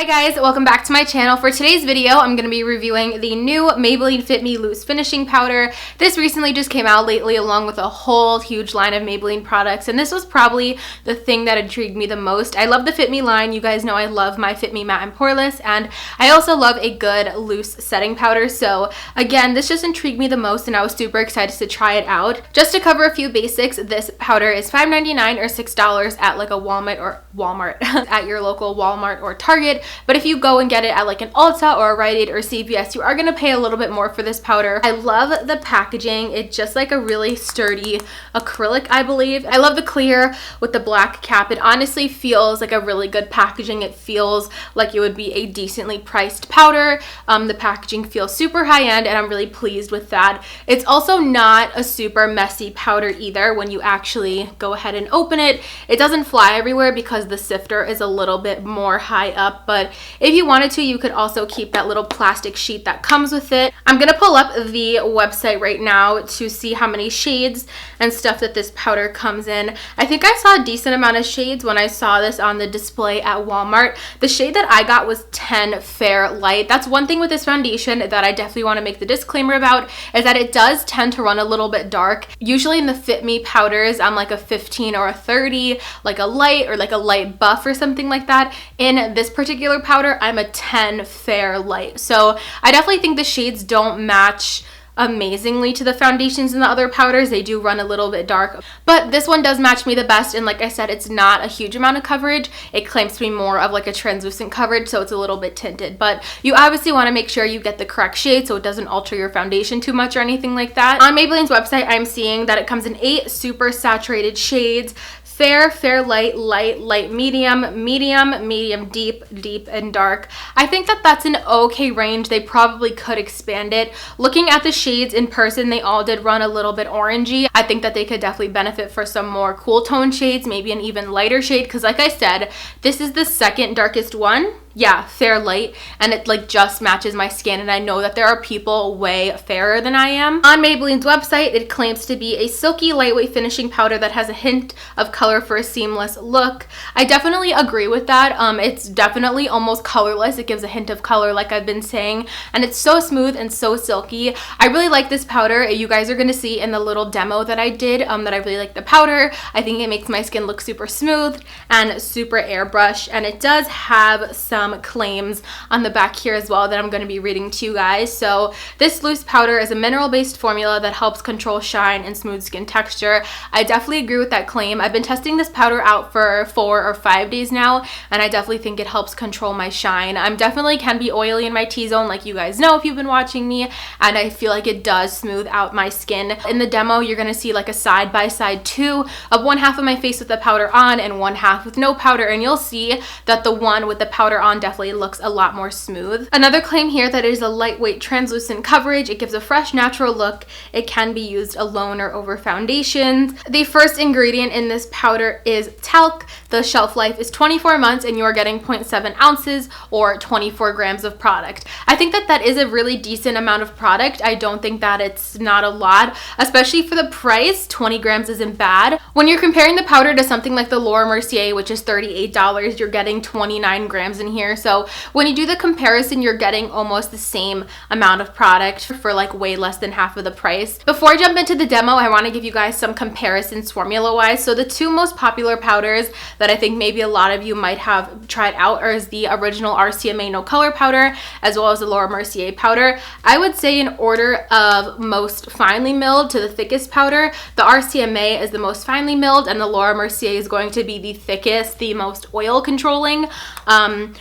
Hi guys, welcome back to my channel. For today's video, I'm going to be reviewing the new Maybelline Fit Me Loose Finishing Powder. This recently just came out lately along with a whole huge line of Maybelline products, and this was probably the thing that intrigued me the most. I love the Fit Me line. You guys know I love my Fit Me Matte and Poreless, and I also love a good loose setting powder. So again, this just intrigued me the most and I was super excited to try it out. Just to cover a few basics, this powder is $5.99 or $6 at like a Walmart at your local Walmart or Target. But if you go and get it at like an Ulta or a Rite Aid or CVS, you are going to pay a little bit more for this powder. I love the packaging. It's just like a really sturdy acrylic, I believe. I love the clear with the black cap. It honestly feels like a really good packaging. It feels like it would be a decently priced powder. The packaging feels super high end and I'm really pleased with that. It's also not a super messy powder either. When you actually go ahead and open it, it doesn't fly everywhere because the sifter is a little bit more high up. But if you wanted to, you could also keep that little plastic sheet that comes with it. I'm going to pull up the website right now to see how many shades and stuff that this powder comes in. I think I saw a decent amount of shades when I saw this on the display at Walmart. The shade that I got was 10 Fair Light. That's one thing with this foundation that I definitely want to make the disclaimer about, is that it does tend to run a little bit dark. Usually in the Fit Me powders, I'm like a 15 or a 30, like a light or like a light buff or something like that. In this particular powder, I'm a 10 Fair Light. So I definitely think the shades don't match amazingly to the foundations and the other powders. They do run a little bit dark, but this one does match me the best. And like I said, it's not a huge amount of coverage. It claims to be more of like a translucent coverage, so it's a little bit tinted, but you obviously want to make sure you get the correct shade so it doesn't alter your foundation too much or anything like that. On Maybelline's website, I'm seeing that it comes in 8 super saturated shades: fair, fair light, light, light medium, medium, medium deep, deep, and dark. I think that that's an okay range. They probably could expand it. Looking at the shades in person, they all did run a little bit orangey. I think that they could definitely benefit for some more cool tone shades, maybe an even lighter shade, because like I said, this is the second darkest one. Yeah, Fair Light, and it like just matches my skin, and I know that there are people way fairer than I am. On Maybelline's website, it claims to be a silky lightweight finishing powder that has a hint of color for a seamless look. I definitely agree with that. It's definitely almost colorless. It gives a hint of color like I've been saying, and it's so smooth and so silky. I really like this powder. You guys are going to see in the little demo that I did that I really like the powder. I think it makes my skin look super smooth and super airbrush, and it does have some claims on the back here as well that I'm going to be reading to you guys. So this loose powder is a mineral-based formula that helps control shine and smooth skin texture. I definitely agree with that claim. I've been testing this powder out for 4 or 5 days now, and I definitely think it helps control my shine. I'm definitely can be oily in my T-zone, like you guys know if you've been watching me, and I feel like it does smooth out my skin. In the demo, you're going to see like a side-by-side 2 of one half of my face with the powder on and one half with no powder, and you'll see that the one with the powder on definitely looks a lot more smooth. Another claim here that it is a lightweight translucent coverage. It gives a fresh natural look. It can be used alone or over foundations. The first ingredient in this powder is talc. The shelf life is 24 months and you're getting 0.7 ounces or 24 grams of product. I think that that is a really decent amount of product. I don't think that it's not a lot, especially for the price. 20 grams isn't bad. When you're comparing the powder to something like the Laura Mercier, which is $38, you're getting 29 grams in here. So when you do the comparison, you're getting almost the same amount of product for like way less than half of the price. Before I jump into the demo, I want to give you guys some comparisons formula wise. So the 2 most popular powders that I think maybe a lot of you might have tried out is the original RCMA No Color powder as well as the Laura Mercier powder. I would say in order of most finely milled to the thickest powder, the RCMA is the most finely milled and the Laura Mercier is going to be the thickest, the most oil controlling.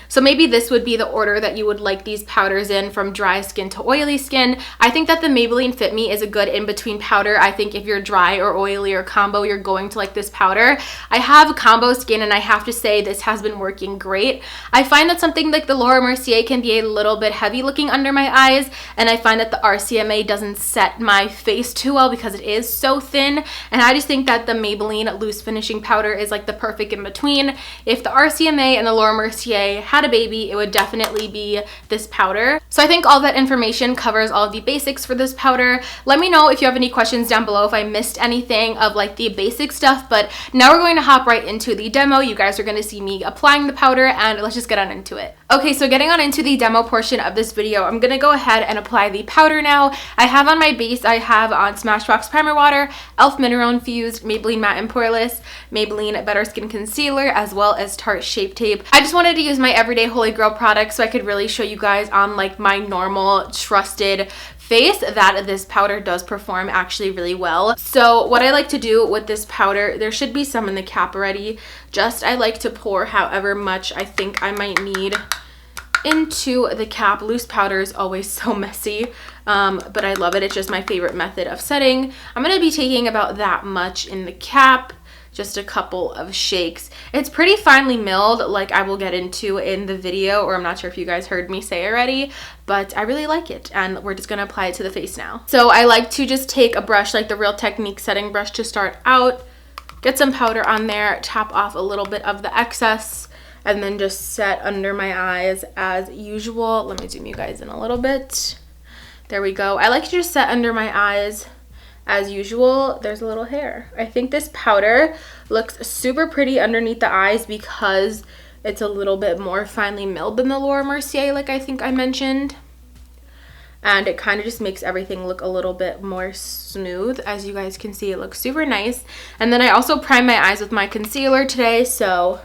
So maybe this would be the order that you would like these powders in, from dry skin to oily skin. I think that the Maybelline Fit Me is a good in-between powder. I think if you're dry or oily or combo, you're going to like this powder. I have combo skin and I have to say this has been working great. I find that something like the Laura Mercier can be a little bit heavy looking under my eyes, and I find that the RCMA doesn't set my face too well because it is so thin, and I just think that the Maybelline Loose Finishing Powder is like the perfect in between. If the RCMA and the Laura Mercier had had a baby, it would definitely be this powder. So I think all that information covers all of the basics for this powder. Let me know if you have any questions down below if I missed anything of like the basic stuff, but now we're going to hop right into the demo. You guys are going to see me applying the powder, and let's just get on into it. Okay, so getting on into the demo portion of this video, I'm going to go ahead and apply the powder now. I have on my base, I have on Smashbox Primer Water, e.l.f. Mineral Infused, Maybelline Matte and Poreless, Maybelline Better Skin Concealer, as well as Tarte Shape Tape. I just wanted to use my everyday Holy Grail product so I could really show you guys on like my normal trusted face that this powder does perform actually really well. So what I like to do with this powder, there should be some in the cap already, I like to pour however much I think I might need into the cap. Loose powder is always so messy, but I love it. It's just my favorite method of setting. I'm going to be taking about that much in the cap, just a couple of shakes. It's pretty finely milled, like I will get into in the video, or I'm not sure if you guys heard me say already, but I really like it, and we're just going to apply it to the face now. So I like to just take a brush, like the Real Technique setting brush to start out, get some powder on there, tap off a little bit of the excess, and then just set under my eyes as usual. Let me zoom you guys in a little bit. There we go. I like to just set under my eyes as usual. There's a little hair. I think this powder looks super pretty underneath the eyes because it's a little bit more finely milled than the Laura Mercier, like I think I mentioned. And it kind of just makes everything look a little bit more smooth. As you guys can see, it looks super nice. And then I also primed my eyes with my concealer today, so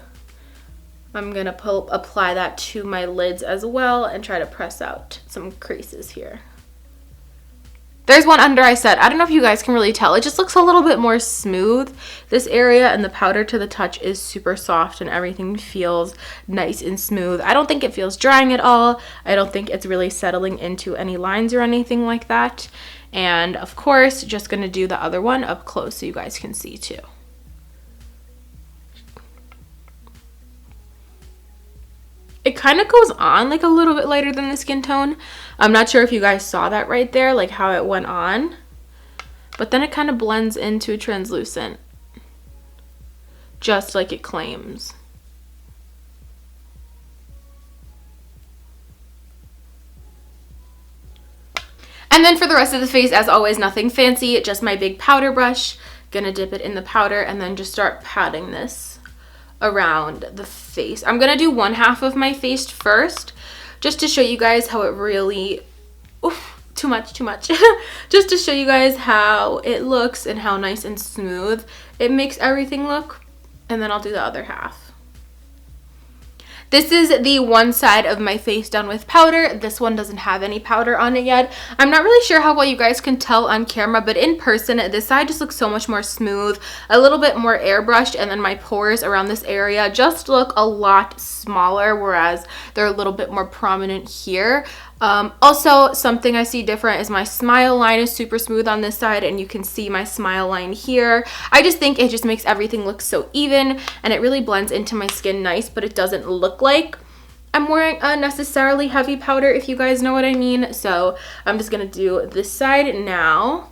I'm going to apply that to my lids as well and try to press out some creases here. There's one under eye set. I don't know if you guys can really tell. It just looks a little bit more smooth, this area, and the powder to the touch is super soft and everything feels nice and smooth. I don't think it feels drying at all. I don't think it's really settling into any lines or anything like that. And of course, just going to do the other one up close so you guys can see too. It kind of goes on like a little bit lighter than the skin tone. I'm not sure if you guys saw that right there, like how it went on. But then it kind of blends into translucent, just like it claims. And then for the rest of the face, as always, nothing fancy, just my big powder brush. Gonna dip it in the powder and then just start patting this around the face. I'm gonna do one half of my face first, just to show you guys how it really, too much, just to show you guys how it looks and how nice and smooth it makes everything look, and then I'll do the other half. This is the one side of my face done with powder. This one doesn't have any powder on it yet. I'm not really sure how well you guys can tell on camera, but in person, this side just looks so much more smooth, a little bit more airbrushed, and then my pores around this area just look a lot smaller, whereas they're a little bit more prominent here. Also, something I see different is my smile line is super smooth on this side, and you can see my smile line here. I just think it just makes everything look so even, and it really blends into my skin nice, but it doesn't look like I'm wearing a necessarily heavy powder, if you guys know what I mean. So I'm just gonna do this side now.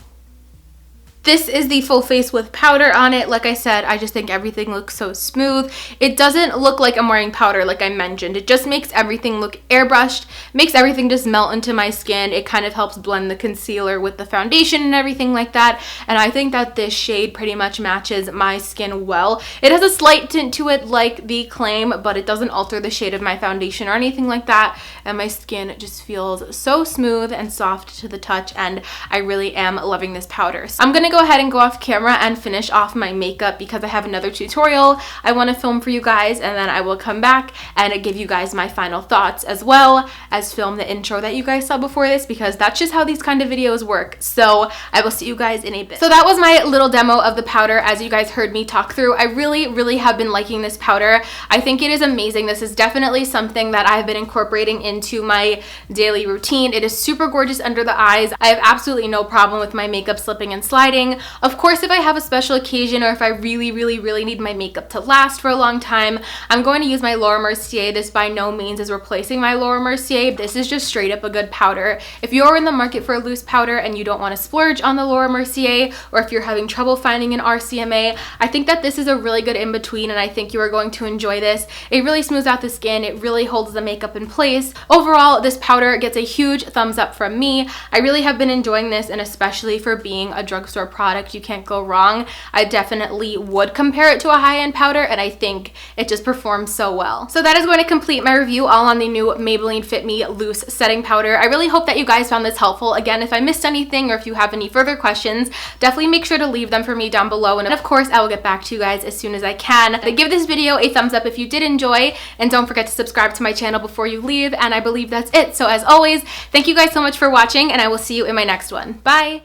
This is the full face with powder on it. Like I said, I just think everything looks so smooth. It doesn't look like I'm wearing powder, like I mentioned. It just makes everything look airbrushed, makes everything just melt into my skin. It kind of helps blend the concealer with the foundation and everything like that. And I think that this shade pretty much matches my skin well. It has a slight tint to it like the Claim, but it doesn't alter the shade of my foundation or anything like that. And my skin just feels so smooth and soft to the touch, and I really am loving this powder. So I'm gonna go ahead and go off camera and finish off my makeup because I have another tutorial I want to film for you guys, and then I will come back and give you guys my final thoughts, as well as film the intro that you guys saw before this, because that's just how these kind of videos work. So I will see you guys in a bit. So that was my little demo of the powder, as you guys heard me talk through. I really have been liking this powder. I think it is amazing. This is definitely something that I've been incorporating into my daily routine. It is super gorgeous under the eyes. I have absolutely no problem with my makeup slipping and sliding. setting. Of course, if I have a special occasion or if I really need my makeup to last for a long time, I'm going to use my Laura Mercier. This by no means is replacing my Laura Mercier. This is just straight up a good powder. If you're in the market for a loose powder and you don't want to splurge on the Laura Mercier, or if you're having trouble finding an RCMA, I think that this is a really good in-between, and I think you are going to enjoy this. It really smooths out the skin. It really holds the makeup in place. Overall, this powder gets a huge thumbs up from me. I really have been enjoying this, and especially for being a drugstore product, you can't go wrong. I definitely would compare it to a high-end powder, and I think it just performs so well. So that is going to complete my review all on the new Maybelline Fit Me Loose Setting Powder. I really hope that you guys found this helpful. Again, if I missed anything or if you have any further questions, definitely make sure to leave them for me down below, and of course I will get back to you guys as soon as I can. Give this video a thumbs up if you did enjoy, and don't forget to subscribe to my channel before you leave, and I believe that's it. So as always, thank you guys so much for watching, and I will see you in my next one. Bye!